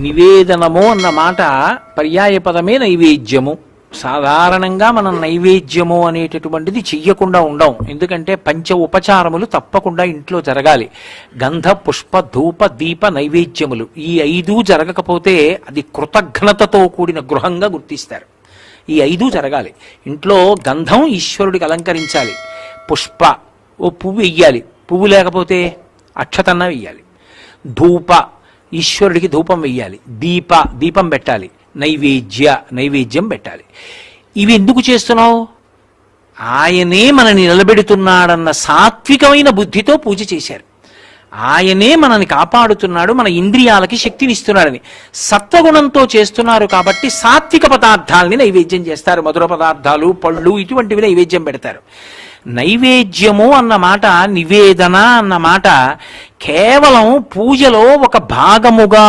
నివేదనము అన్న మాట పర్యాయ పదమే నైవేద్యము. సాధారణంగా మనం నైవేద్యము అనేటటువంటిది చెయ్యకుండా ఉండం. ఎందుకంటే పంచ ఉపచారములు తప్పకుండా ఇంట్లో జరగాలి. గంధ పుష్ప ధూప దీప నైవేద్యములు ఈ 5 జరగకపోతే అది కృతజ్ఞతతో కూడిన గృహంగా గుర్తిస్తారు. ఈ 5 జరగాలి. ఇంట్లో గంధం ఈశ్వరుడికి అలంకరించాలి, పుష్ప ఓ పువ్వు వెయ్యాలి, పువ్వు లేకపోతే అక్షతన్న వెయ్యాలి, ధూప ఈశ్వరుడికి ధూపం వెయ్యాలి, దీపం పెట్టాలి, నైవేద్యం పెట్టాలి. ఇవి ఎందుకు చేస్తున్నావు? ఆయనే మనని నిలబెడుతున్నాడన్న సాత్వికమైన బుద్ధితో పూజ చేశారు. ఆయనే మనని కాపాడుతున్నాడు, మన ఇంద్రియాలకి శక్తినిస్తున్నాడని సత్వగుణంతో చేస్తున్నారు. కాబట్టి సాత్విక పదార్థాలని నైవేద్యం చేస్తారు. మధుర పదార్థాలు, పళ్ళు ఇటువంటివి నైవేద్యం పెడతారు. నైవేద్యము అన్న మాట, నివేదన అన్న మాట కేవలం పూజలో ఒక భాగముగా